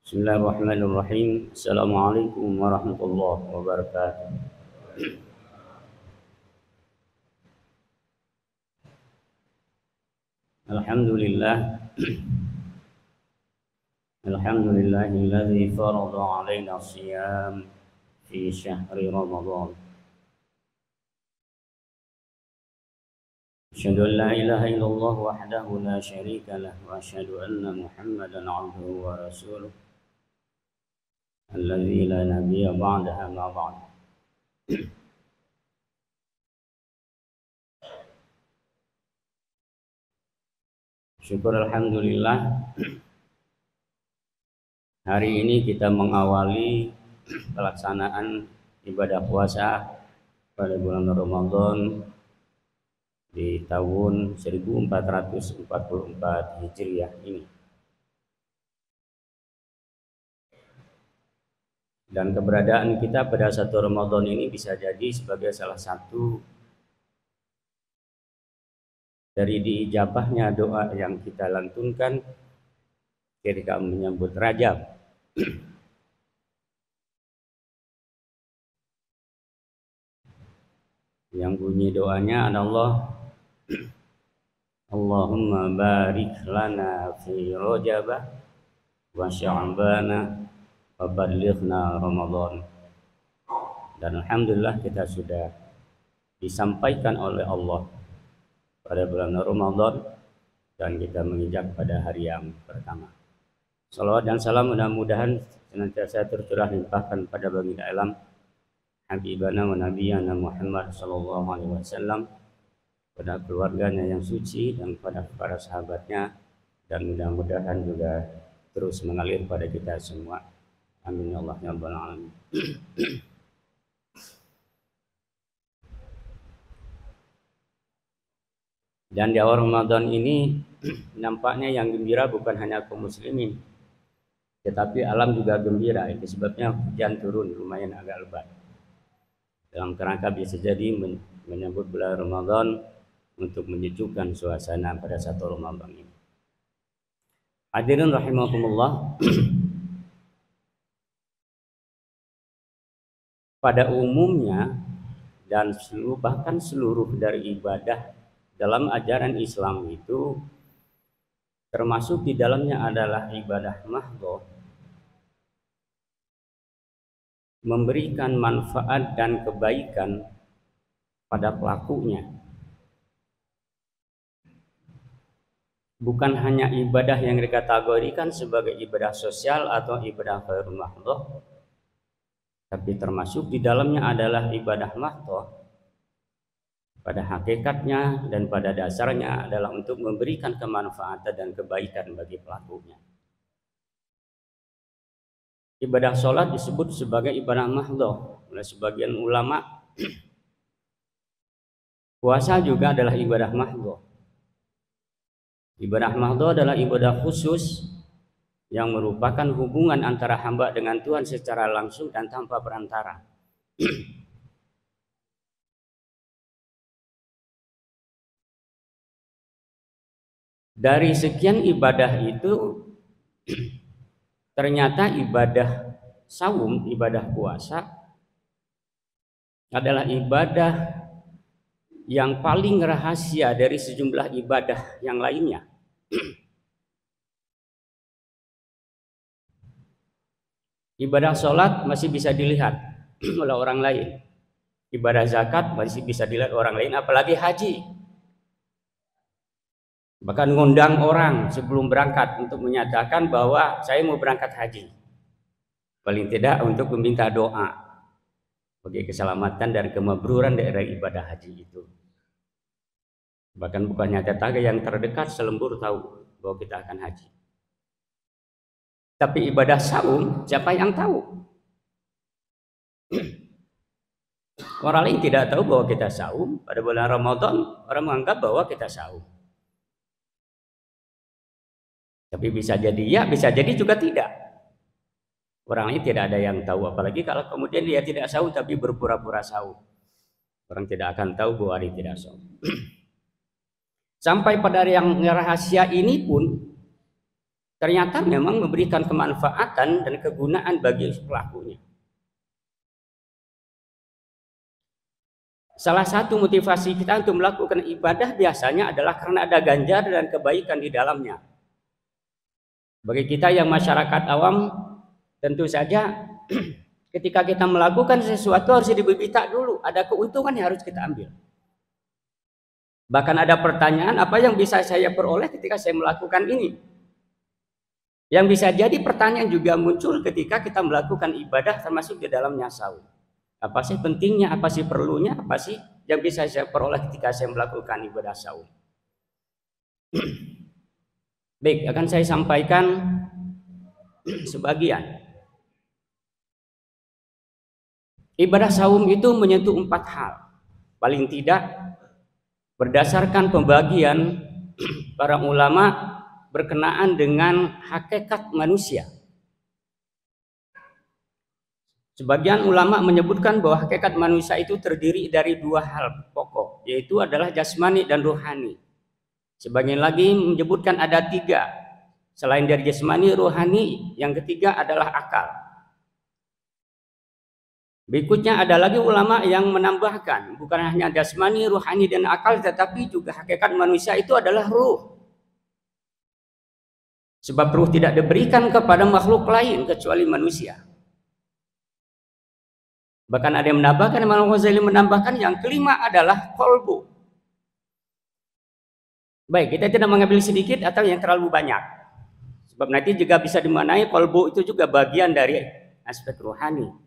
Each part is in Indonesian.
Bismillahirrahmanirrahim. Assalamualaikum warahmatullahi wabarakatuh. Alhamdulillah. Alhamdulillahilladzi farada 'alaina shiyam fi syahri Ramadan. Asyhadu an la ilaha illallah wahdahu la syarika lah wa asyhadu anna Muhammadan 'abduhu wa rasuluh. Alladzi la nabiyya ba'dahu ma ba'd. Syukur alhamdulillah. Hari ini kita mengawali pelaksanaan ibadah puasa pada bulan Ramadan di tahun 1444 Hijriah ini. Dan keberadaan kita pada 1 Ramadan ini bisa jadi sebagai salah satu dari diijabahnya doa yang kita lantunkan ketika menyambut Rajab. Yang bunyi doanya adalah Allahumma barik lana fi Rajab wa Sya'ban wa ballighna Ramadan. Dan alhamdulillah kita sudah disampaikan oleh Allah pada bulan Ramadan dan kita menginjak pada hari yang pertama. Salawat dan salam mudah-mudahan senantiasa tercurah limpahkan pada baginda alam Habibana wa Nabiyana Muhammad sallallahu alaihi wasallam, pada keluarganya yang suci dan pada para sahabatnya, dan mudah-mudahan juga terus mengalir pada kita semua. Amin ya Allah ya rabbal alamin. Dan di awal Ramadan ini nampaknya yang gembira bukan hanya kaum muslimin, tetapi alam juga gembira. Itu sebabnya hujan turun lumayan agak lebat. Dalam kerangka bisa jadi menyambut bulan Ramadan untuk menyejukkan suasana pada 1 Ramadan ini. Hadirin rahimakumullah. Pada umumnya dan bahkan seluruh dari ibadah dalam ajaran Islam itu, termasuk di dalamnya adalah ibadah mahdhah, memberikan manfaat dan kebaikan pada pelakunya. Bukan hanya ibadah yang dikategorikan sebagai ibadah sosial atau ibadah ghairul mahdhah, tapi termasuk di dalamnya adalah ibadah mahdhah. Pada hakikatnya dan pada dasarnya adalah untuk memberikan kemanfaatan dan kebaikan bagi pelakunya. Ibadah sholat disebut sebagai ibadah mahdhah oleh sebagian ulama. Puasa juga adalah ibadah mahdhah. Ibadah mahdhah adalah ibadah khusus yang merupakan hubungan antara hamba dengan Tuhan secara langsung dan tanpa perantara. Dari sekian ibadah itu, ternyata ibadah saum, ibadah puasa adalah ibadah yang paling rahasia dari sejumlah ibadah yang lainnya. Ibadah sholat masih bisa dilihat oleh orang lain. Ibadah zakat masih bisa dilihat orang lain, apalagi haji. Bahkan ngundang orang sebelum berangkat untuk menyatakan bahwa saya mau berangkat haji. Paling tidak untuk meminta doa bagi keselamatan dan kemabruran dari ibadah haji itu. Bahkan bukannya tetangga yang terdekat selembur tahu bahwa kita akan haji. Tapi ibadah saum, siapa yang tahu? Orang lain tidak tahu bahwa kita saum. Pada bulan Ramadan, orang menganggap bahwa kita saum. Tapi bisa jadi ya, bisa jadi juga tidak. Orang lain tidak ada yang tahu. Apalagi kalau kemudian dia tidak saum tapi berpura-pura saum. Orang tidak akan tahu bahwa dia tidak saum. Sampai pada yang rahasia ini pun ternyata memang memberikan kemanfaatan dan kegunaan bagi pelakunya. Salah satu motivasi kita untuk melakukan ibadah biasanya adalah karena ada ganjar dan kebaikan di dalamnya. Bagi kita yang masyarakat awam, tentu saja ketika kita melakukan sesuatu harus dibibita dulu, ada keuntungan yang harus kita ambil. Bahkan ada pertanyaan, apa yang bisa saya peroleh ketika saya melakukan ini? Yang bisa jadi pertanyaan juga muncul ketika kita melakukan ibadah termasuk di dalamnya saum. Apa sih pentingnya, apa sih perlunya, apa sih yang bisa saya peroleh ketika saya melakukan ibadah saum? Baik, akan saya sampaikan sebagian. Ibadah saum itu menyentuh 4 hal. Paling tidak berdasarkan pembagian para ulama berkenaan dengan hakikat manusia. Sebagian ulama menyebutkan bahwa hakikat manusia itu terdiri dari 2 hal pokok, yaitu adalah jasmani dan rohani. Sebagian lagi menyebutkan ada 3. Selain dari jasmani, rohani, yang ketiga adalah akal. Berikutnya ada lagi ulama yang menambahkan, bukan hanya jasmani, rohani, dan akal, tetapi juga hakikat manusia itu adalah ruh. Sebab ruh tidak diberikan kepada makhluk lain kecuali manusia. Bahkan ada yang menambahkan, Imam Ghazali menambahkan yang kelima adalah qalbu. Baik, kita tidak mengambil sedikit atau yang terlalu banyak. Sebab nanti juga bisa dimaknai qalbu itu juga bagian dari aspek rohani.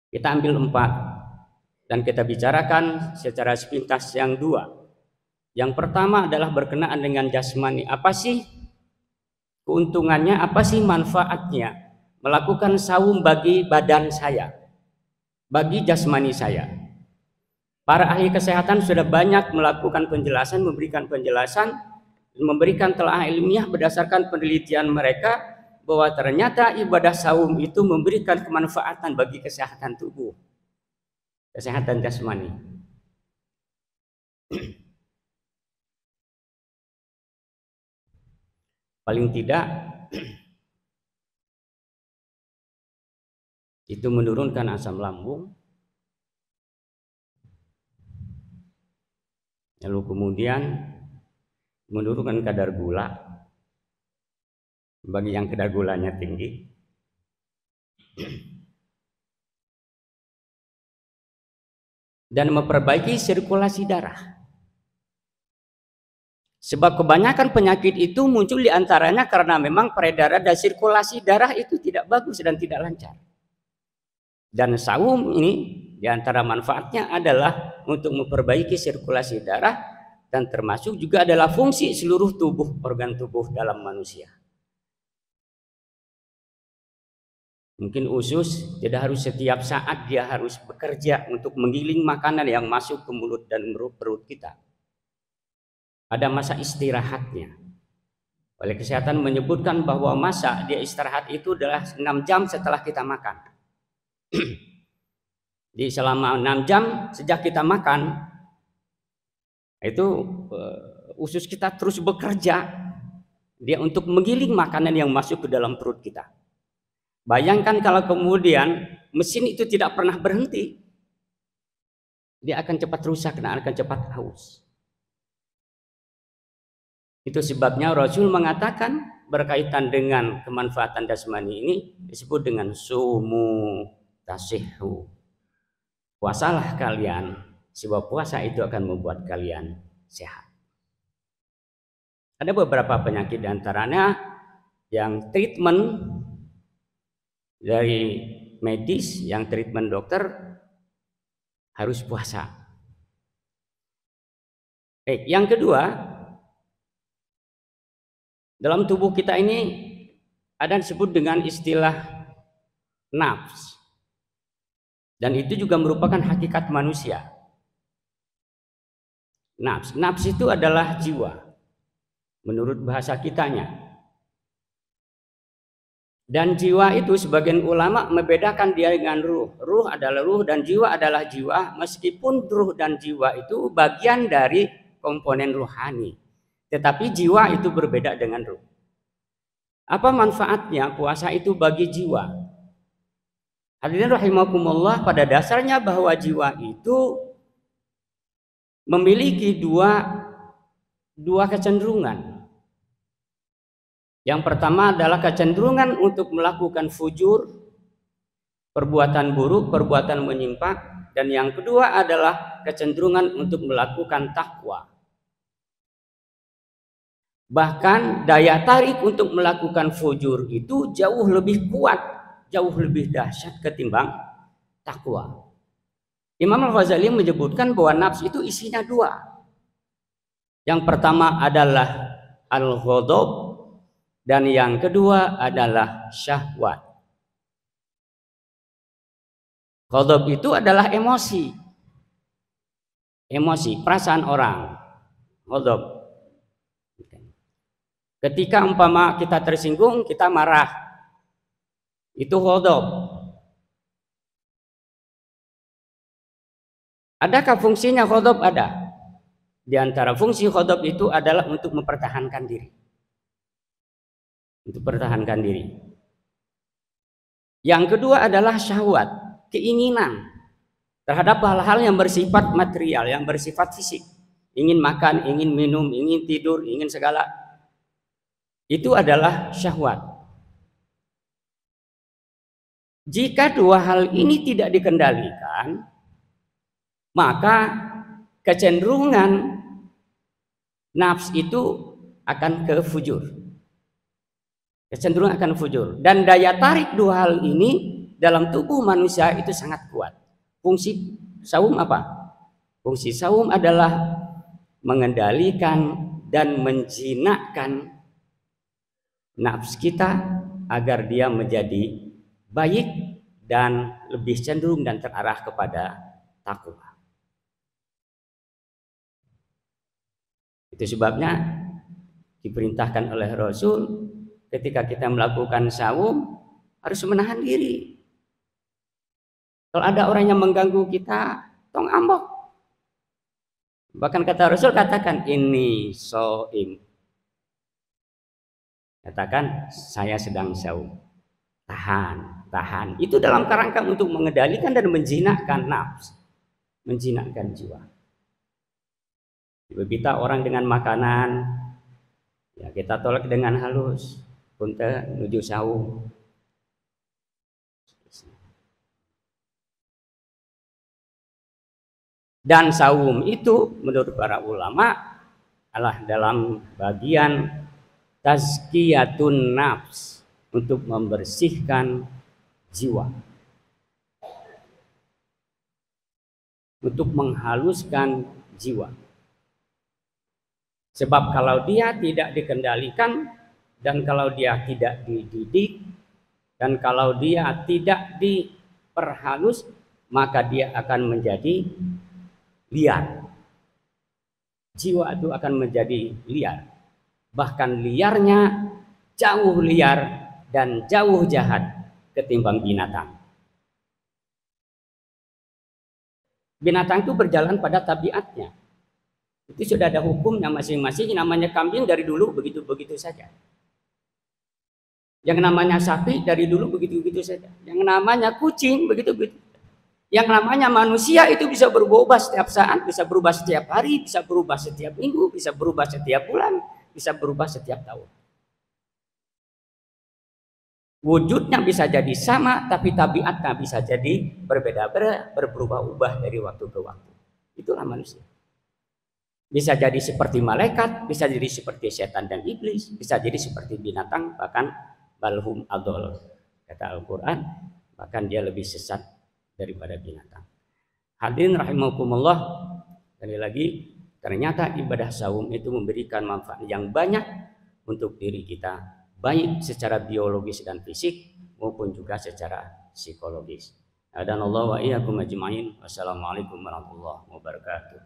Kita ambil 4 dan kita bicarakan secara sepintas yang 2. Yang pertama adalah berkenaan dengan jasmani. Apa sih keuntungannya, apa sih manfaatnya melakukan saum bagi badan saya, bagi jasmani saya? Para ahli kesehatan sudah banyak melakukan penjelasan, memberikan penjelasan, memberikan telaah ilmiah berdasarkan penelitian mereka bahwa ternyata ibadah saum itu memberikan kemanfaatan bagi kesehatan tubuh, kesehatan jasmani. Paling tidak itu menurunkan asam lambung, lalu kemudian menurunkan kadar gula bagi yang kadar gulanya tinggi, dan memperbaiki sirkulasi darah. Sebab kebanyakan penyakit itu muncul diantaranya karena memang peredaran dan sirkulasi darah itu tidak bagus dan tidak lancar. Dan saum ini diantara manfaatnya adalah untuk memperbaiki sirkulasi darah dan termasuk juga adalah fungsi seluruh tubuh, organ tubuh dalam manusia. Mungkin usus tidak harus setiap saat dia harus bekerja untuk menggiling makanan yang masuk ke mulut dan perut kita. Ada masa istirahatnya. Oleh kesehatan menyebutkan bahwa masa dia istirahat itu adalah 6 jam setelah kita makan. Di selama 6 jam sejak kita makan itu usus kita terus bekerja dia untuk menggiling makanan yang masuk ke dalam perut kita. Bayangkan kalau kemudian mesin itu tidak pernah berhenti, dia akan cepat rusak dan akan cepat haus. Itu sebabnya Rasul mengatakan berkaitan dengan kemanfaatan jasmani ini disebut dengan sumu tasihhu. Puasalah kalian, sebab puasa itu akan membuat kalian sehat. Ada beberapa penyakit diantaranya yang treatment dari medis, yang treatment dokter harus puasa. Yang kedua, dalam tubuh kita ini ada disebut dengan istilah nafs. Dan itu juga merupakan hakikat manusia. Nafs itu adalah jiwa menurut bahasa kitanya. Dan jiwa itu sebagian ulama membedakan dia dengan ruh. Ruh adalah ruh dan jiwa adalah jiwa, meskipun ruh dan jiwa itu bagian dari komponen rohani. Tetapi jiwa itu berbeda dengan ruh. Apa manfaatnya puasa itu bagi jiwa? Hadirin rahimakumullah, pada dasarnya bahwa jiwa itu memiliki dua kecenderungan. Yang pertama adalah kecenderungan untuk melakukan fujur, perbuatan buruk, perbuatan menyimpang, dan yang kedua adalah kecenderungan untuk melakukan takwa. Bahkan daya tarik untuk melakukan fujur itu jauh lebih kuat, jauh lebih dahsyat ketimbang takwa. Imam Al-Ghazali menyebutkan bahwa nafsu itu isinya dua. Yang pertama adalah al-ghadab dan yang kedua adalah syahwat. Ghadab itu adalah emosi. Emosi, perasaan orang. Ghadab. Ketika umpama kita tersinggung, kita marah. Itu ghadab. Adakah fungsinya ghadab? Ada. Di antara fungsi ghadab itu adalah untuk mempertahankan diri. Untuk pertahankan diri. Yang kedua adalah syahwat, keinginan terhadap hal-hal yang bersifat material, yang bersifat fisik. Ingin makan, ingin minum, ingin tidur, ingin segala. Itu adalah syahwat. Jika dua hal ini tidak dikendalikan, maka kecenderungan nafs itu akan ke fujur. Kecenderungan akan fujur. Dan daya tarik dua hal ini dalam tubuh manusia itu sangat kuat. Fungsi saum apa? Fungsi saum adalah mengendalikan dan menjinakkan nafs kita agar dia menjadi baik dan lebih cenderung dan terarah kepada takwa. Itu sebabnya diperintahkan oleh Rasul ketika kita melakukan saum harus menahan diri. Kalau ada orang yang mengganggu kita, tong ambok. Bahkan kata Rasul, katakan ini shaim. Katakan saya sedang saum. Tahan. Itu dalam kerangka untuk mengendalikan dan menjinakkan nafs, menjinakkan jiwa. Kita orang dengan makanan, ya kita tolak dengan halus, punten menuju saum. Dan saum itu menurut para ulama adalah dalam bagian tazkiyatun nafs, untuk membersihkan jiwa, untuk menghaluskan jiwa. Sebab kalau dia tidak dikendalikan, dan kalau dia tidak dididik, dan kalau dia tidak diperhalus, maka dia akan menjadi liar. Jiwa itu akan menjadi liar. Bahkan liarnya jauh liar dan jauh jahat ketimbang binatang. Binatang itu berjalan pada tabiatnya. Itu sudah ada hukumnya masing-masing. Namanya kambing dari dulu begitu-begitu saja. Yang namanya sapi dari dulu begitu-begitu saja. Yang namanya kucing begitu-begitu. Yang namanya manusia itu bisa berubah setiap saat, bisa berubah setiap hari, bisa berubah setiap minggu, bisa berubah setiap bulan, bisa berubah setiap tahun. Wujudnya bisa jadi sama, tapi tabiatnya bisa jadi berbeda-beda, berubah-ubah dari waktu ke waktu. Itulah manusia. Bisa jadi seperti malaikat, bisa jadi seperti setan dan iblis, bisa jadi seperti binatang, bahkan balhum adol. Kata Al-Quran, bahkan dia lebih sesat daripada binatang. Hadirin rahimakumullah, sekali lagi, ternyata ibadah saum itu memberikan manfaat yang banyak untuk diri kita, baik secara biologis dan fisik maupun juga secara psikologis. Dan Allah wa iyyakum ajma'in. Wassalamualaikum warahmatullahi wabarakatuh.